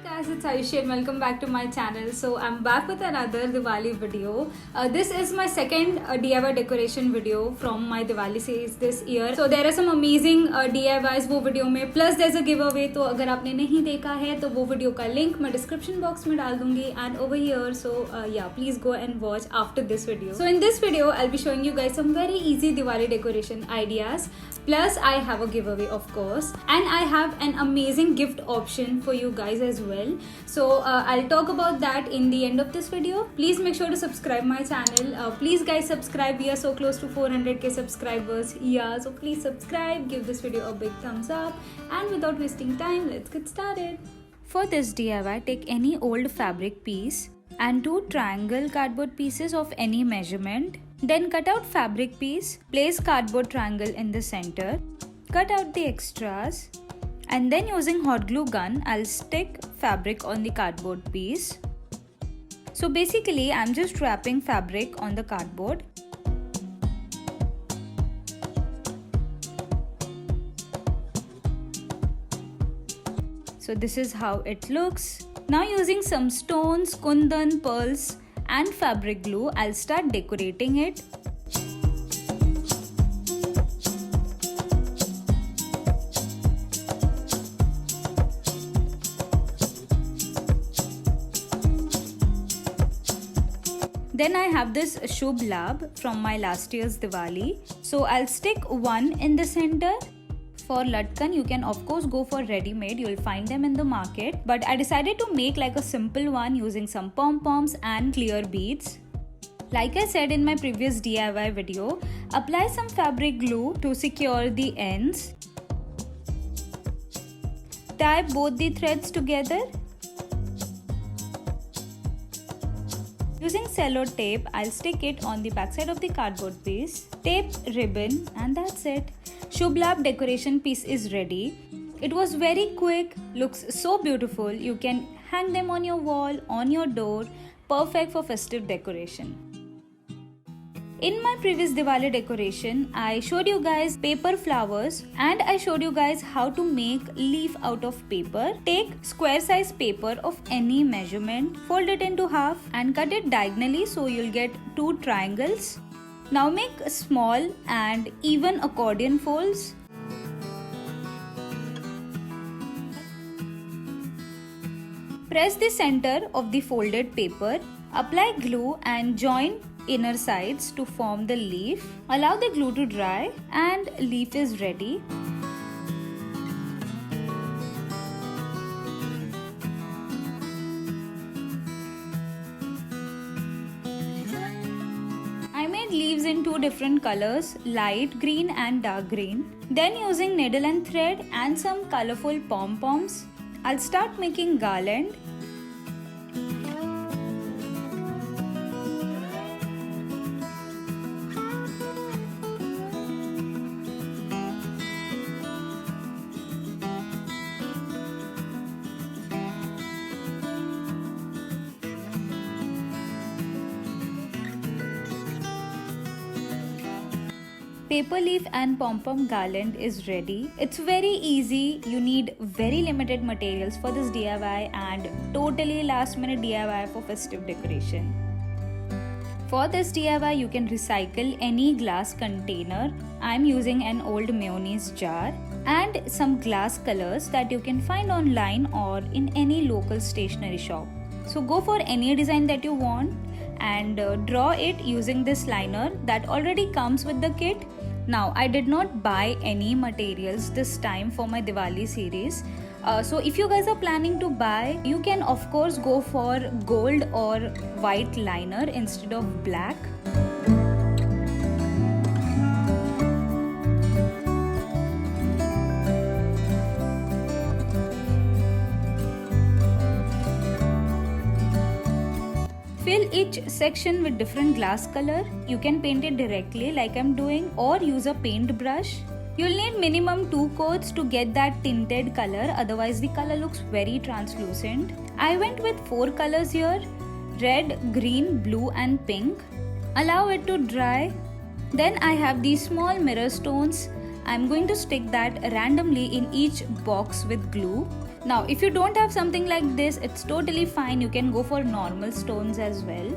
Guys, it's Ayushi and welcome back to my channel. So I'm back with another Diwali video. This is my second DIY decoration video from my Diwali series this year. So there are some amazing DIYs वो video में, plus there's a giveaway. तो अगर आपने नहीं देखा है तो वो वीडियो का लिंक मैं डिस्क्रिप्शन बॉक्स में डाल दूंगी and over here. So yeah, please go and watch after this video. So in this video, I'll be showing you guys some very easy Diwali decoration ideas. Plus I have a giveaway of course, and I have an amazing gift option for you guys as well. So I'll talk about that in the end of this video. Please make sure to subscribe my channel. Please guys subscribe. We are so close to 400k subscribers. Yeah, so please subscribe, give this video a big thumbs up, and without wasting time, let's get started. For this DIY, take any old fabric piece and two triangle cardboard pieces of any measurement. Then cut out fabric piece, place cardboard triangle in the center, cut out the extras, and then using hot glue gun, I'll stick fabric on the cardboard piece. So basically, I'm just wrapping fabric on the cardboard. So this is how it looks. Now using some stones, kundan, pearls, and fabric glue, I'll start decorating it. Then I have this Shubh Labh from my last year's Diwali. So I'll stick one in the center. For latkan, you can of course go for ready-made, you'll find them in the market. But I decided to make like a simple one using some pom-poms and clear beads. Like I said in my previous DIY video, apply some fabric glue to secure the ends. Tie both the threads together. Using cello tape, I'll stick it on the backside of the cardboard piece. Tape ribbon, and that's it. Shubh Labh decoration piece is ready. It was very quick, looks so beautiful. You can hang them on your wall, on your door. Perfect for festive decoration. In my previous Diwali decoration, I showed you guys paper flowers and I showed you guys how to make leaf out of paper. Take square size paper of any measurement, fold it into half and cut it diagonally so you'll get two triangles. Now make small and even accordion folds. Press the center of the folded paper, apply glue and join inner sides to form the leaf. Allow the glue to dry and leaf is ready. I made leaves in two different colors, light green and dark green. Then using needle and thread and some colorful pom-poms, I'll start making garland. Paper leaf and pom-pom garland is ready. It's very easy. You need very limited materials for this DIY and totally last minute DIY for festive decoration. For this DIY, you can recycle any glass container. I'm using an old mayonnaise jar and some glass colors that you can find online or in any local stationery shop. So go for any design that you want and draw it using this liner that already comes with the kit. Now I did not buy any materials this time for my Diwali series. So if you guys are planning to buy, you can of course go for gold or white liner instead of black. Fill each section with different glass color. You can paint it directly like I'm doing or use a paint brush. You'll need minimum 2 coats to get that tinted color, otherwise the color looks very translucent. I went with 4 colors here, red, green, blue and pink. Allow it to dry. Then I have these small mirror stones. I'm going to stick that randomly in each box with glue. Now, if you don't have something like this, it's totally fine. You can go for normal stones as well.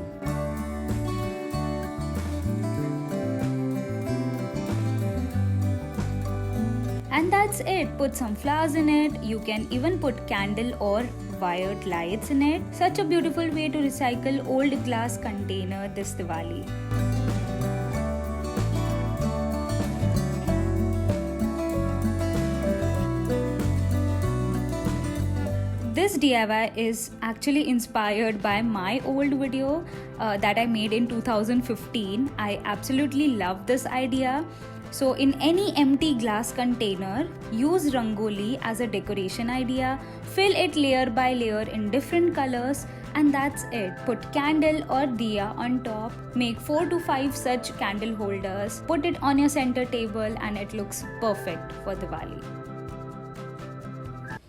And that's it. Put some flowers in it. You can even put candle or wired lights in it. Such a beautiful way to recycle old glass container this Diwali. This DIY is actually inspired by my old video that I made in 2015. I absolutely love this idea. So in any empty glass container, use rangoli as a decoration idea, fill it layer by layer in different colors, and that's it. Put candle or diya on top, make 4 to 5 such candle holders, put it on your center table, and it looks perfect for Diwali.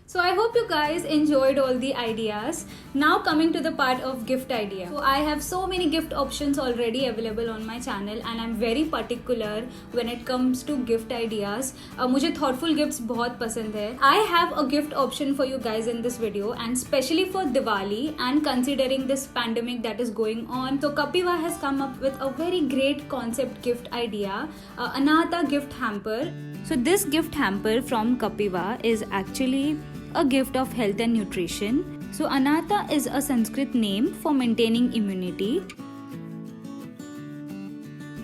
So I hope you guys enjoyed all the ideas. Now coming to the part of gift idea. So I have so many gift options already available on my channel and I'm very particular when it comes to gift ideas. मुझे thoughtful gifts बहुत पसंद है. I have a gift option for you guys in this video and especially for Diwali and considering this pandemic that is going on. So Kapiva has come up with a very great concept gift idea, Anahata gift hamper. So this gift hamper from Kapiva is actually a gift of health and nutrition. So Anahata is a Sanskrit name for maintaining immunity.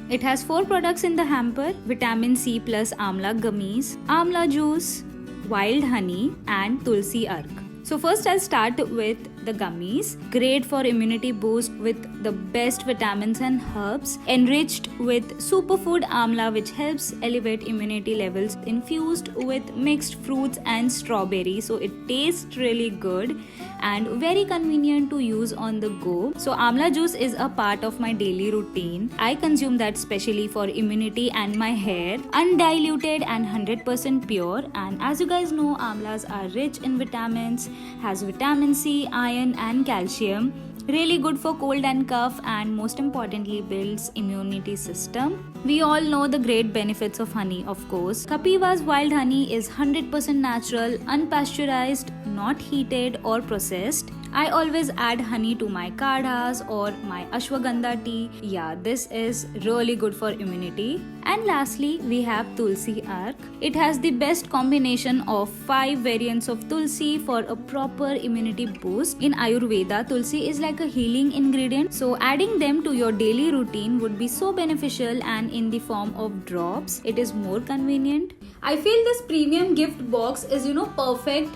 It has 4 products in the hamper: vitamin C plus amla gummies, amla juice, wild honey and tulsi ark. So first I'll start with the gummies, great for immunity boost with the best vitamins and herbs, enriched with superfood amla which helps elevate immunity levels, infused with mixed fruits and strawberry, so it tastes really good and very convenient to use on the go. So amla juice is a part of my daily routine. I consume that specially for immunity and my hair, undiluted and 100% pure, and as you guys know, amlas are rich in vitamins, has vitamin C, iron and calcium, really good for cold and cough, and most importantly builds immunity system. We all know the great benefits of honey, of course. Kapiva's wild honey is 100% natural, unpasteurized, not heated or processed. I always add honey to my kadhas or my ashwagandha tea. Yeah, this is really good for immunity. And lastly, we have tulsi ark. It has the best combination of 5 variants of tulsi for a proper immunity boost. In Ayurveda, tulsi is like a healing ingredient, so adding them to your daily routine would be so beneficial, and in the form of drops, it is more convenient. I feel this premium gift box is perfect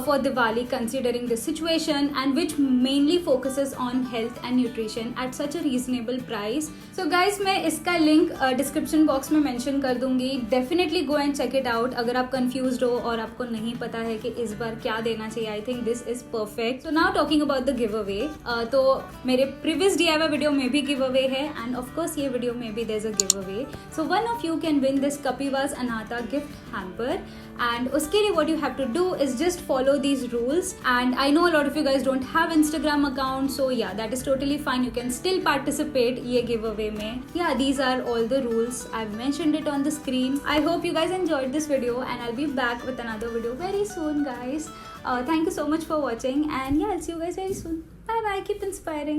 for Diwali considering the situation, and which mainly focuses on health and nutrition at such a reasonable price. So guys, मैं इसका link description box में mention कर दूंगी. Definitely go and check it out अगर आप confused हो और आपको नहीं पता है कि इस बार क्या देना चाहिए. I think this is perfect. So now talking about the giveaway. तो मेरे previous DIY video में भी giveaway है, and of course ये video में भी there's a giveaway. So one of you can win this Kapiva's Anahata gift hamper, and उसके लिए what you have to do is just follow these rules. And I know a lot of you guys don't have Instagram account, so yeah, that is totally fine. You can still participate ये giveaway में. Yeah, these are all the rules. I've mentioned it on the screen. I hope you guys enjoyed this video, and I'll be back with another video very soon, guys. Thank you so much for watching, and yeah, I'll see you guys very soon. Bye bye. Keep inspiring.